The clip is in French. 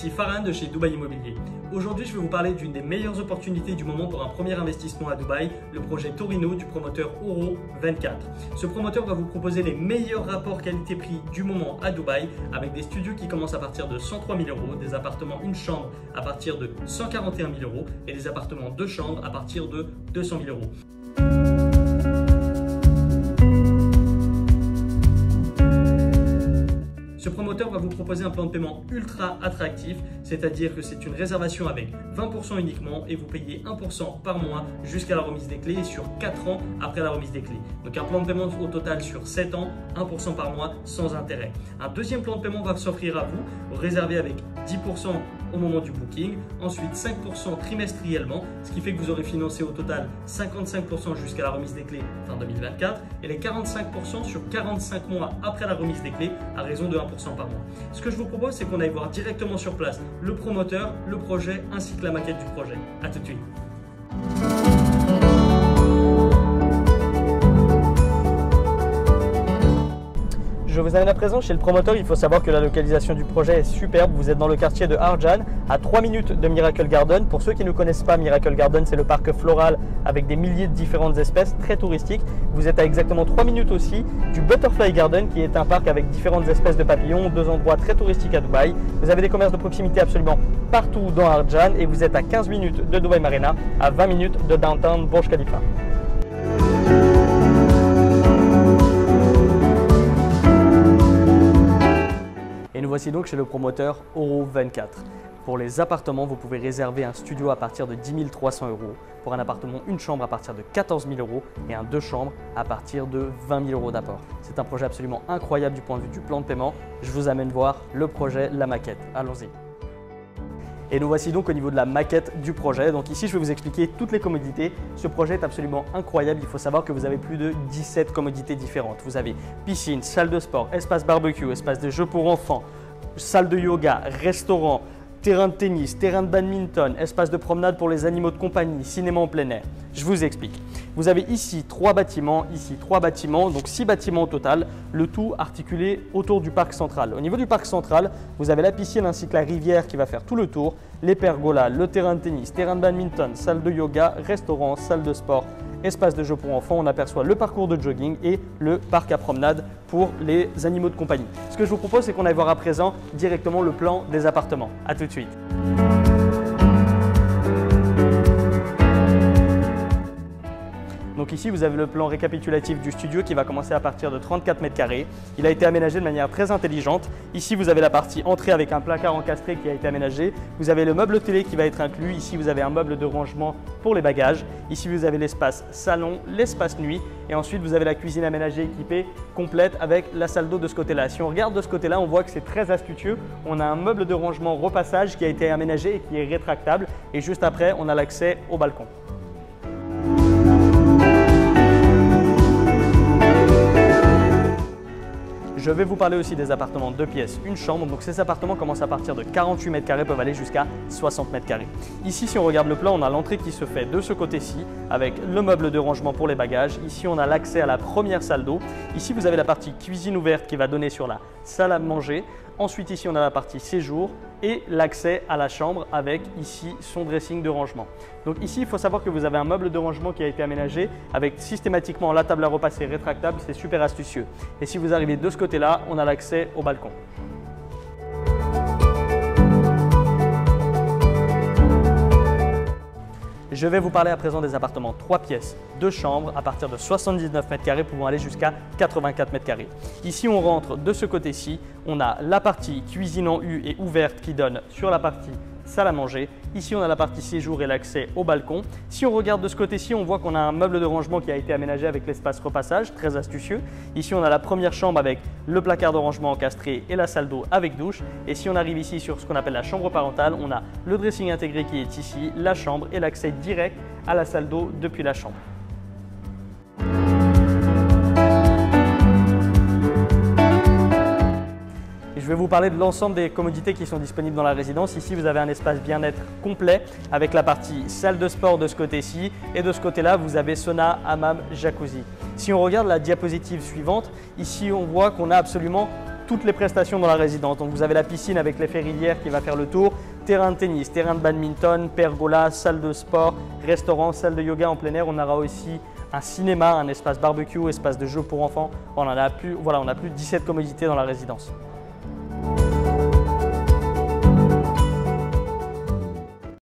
ici Farhan de chez Dubaï Immobilier. Aujourd'hui, je vais vous parler d'une des meilleures opportunités du moment pour un premier investissement à Dubaï, le projet Torino du promoteur Oro 24. Ce promoteur va vous proposer les meilleurs rapports qualité-prix du moment à Dubaï avec des studios qui commencent à partir de 103 000 €, des appartements une chambre à partir de 141 000 € et des appartements deux chambres à partir de 200 000 €. Ce promoteur va vous proposer un plan de paiement ultra attractif, c'est-à-dire que c'est une réservation avec 20% uniquement et vous payez 1% par mois jusqu'à la remise des clés et sur 4 ans après la remise des clés. Donc un plan de paiement au total sur 7 ans, 1% par mois sans intérêt. Un deuxième plan de paiement va s'offrir à vous, réservé avec 10% au moment du booking, ensuite 5% trimestriellement, ce qui fait que vous aurez financé au total 55% jusqu'à la remise des clés fin 2024 et les 45% sur 45 mois après la remise des clés à raison de 1% par mois. Ce que je vous propose, c'est qu'on aille voir directement sur place le promoteur, le projet ainsi que la maquette du projet. A tout de suite. Je vous amène à présent chez le promoteur. Il faut savoir que la localisation du projet est superbe. Vous êtes dans le quartier de Arjan, à 3 minutes de Miracle Garden. Pour ceux qui ne connaissent pas, Miracle Garden, c'est le parc floral avec des milliers de différentes espèces, très touristique. Vous êtes à exactement 3 minutes aussi du Butterfly Garden, qui est un parc avec différentes espèces de papillons, deux endroits très touristiques à Dubaï. Vous avez des commerces de proximité absolument partout dans Arjan et vous êtes à 15 minutes de Dubaï Marina, à 20 minutes de Downtown Burj Khalifa. Et nous voici donc chez le promoteur Oro 24. Pour les appartements, vous pouvez réserver un studio à partir de 10 300 €. Pour un appartement, une chambre à partir de 14 000 € et un deux chambres à partir de 20 000 € d'apport. C'est un projet absolument incroyable du point de vue du plan de paiement. Je vous amène voir le projet, la maquette. Allons-y. Et nous voici donc au niveau de la maquette du projet. Donc ici, je vais vous expliquer toutes les commodités. Ce projet est absolument incroyable. Il faut savoir que vous avez plus de 17 commodités différentes. Vous avez piscine, salle de sport, espace barbecue, espace de jeux pour enfants, salle de yoga, restaurant, terrain de tennis, terrain de badminton, espace de promenade pour les animaux de compagnie, cinéma en plein air. Je vous explique. Vous avez ici 3 bâtiments, ici 3 bâtiments, donc 6 bâtiments au total, le tout articulé autour du parc central. Au niveau du parc central, vous avez la piscine ainsi que la rivière qui va faire tout le tour, les pergolas, le terrain de tennis, terrain de badminton, salle de yoga, restaurant, salle de sport, espace de jeux pour enfants. On aperçoit le parcours de jogging et le parc à promenade pour les animaux de compagnie. Ce que je vous propose, c'est qu'on aille voir à présent directement le plan des appartements. A tout de suite. Donc ici, vous avez le plan récapitulatif du studio qui va commencer à partir de 34 mètres carrés. Il a été aménagé de manière très intelligente. Ici, vous avez la partie entrée avec un placard encastré qui a été aménagé. Vous avez le meuble télé qui va être inclus. Ici, vous avez un meuble de rangement pour les bagages. Ici, vous avez l'espace salon, l'espace nuit. Et ensuite, vous avez la cuisine aménagée équipée complète avec la salle d'eau de ce côté-là. Si on regarde de ce côté-là, on voit que c'est très astucieux. On a un meuble de rangement repassage qui a été aménagé et qui est rétractable. Et juste après, on a l'accès au balcon. Je vais vous parler aussi des appartements 2 pièces, une chambre. Donc ces appartements commencent à partir de 48 mètres carrés, peuvent aller jusqu'à 60 mètres carrés. Ici, si on regarde le plan, on a l'entrée qui se fait de ce côté-ci avec le meuble de rangement pour les bagages. Ici, on a l'accès à la première salle d'eau. Ici, vous avez la partie cuisine ouverte qui va donner sur la salle à manger. Ensuite, ici, on a la partie séjour et l'accès à la chambre avec ici son dressing de rangement. Donc ici, il faut savoir que vous avez un meuble de rangement qui a été aménagé avec systématiquement la table à repasser rétractable. C'est super astucieux. Et si vous arrivez de ce côté-là, on a l'accès au balcon. Je vais vous parler à présent des appartements 3 pièces, 2 chambres à partir de 79 mètres carrés pouvant aller jusqu'à 84 mètres carrés. Ici, on rentre de ce côté-ci, on a la partie cuisine en U et ouverte qui donne sur la partie salle à manger. Ici, on a la partie séjour et l'accès au balcon. Si on regarde de ce côté-ci, on voit qu'on a un meuble de rangement qui a été aménagé avec l'espace repassage, très astucieux. Ici, on a la première chambre avec le placard de rangement encastré et la salle d'eau avec douche. Et si on arrive ici sur ce qu'on appelle la chambre parentale, on a le dressing intégré qui est ici, la chambre et l'accès direct à la salle d'eau depuis la chambre. Je vais vous parler de l'ensemble des commodités qui sont disponibles dans la résidence. Ici, vous avez un espace bien-être complet avec la partie salle de sport de ce côté-ci et de ce côté-là, vous avez sauna, hammam, jacuzzi. Si on regarde la diapositive suivante, ici, on voit qu'on a absolument toutes les prestations dans la résidence. Donc vous avez la piscine avec l'effet rivière qui va faire le tour, terrain de tennis, terrain de badminton, pergola, salle de sport, restaurant, salle de yoga en plein air. On aura aussi un cinéma, un espace barbecue, espace de jeu pour enfants. On a plus de 17 commodités dans la résidence.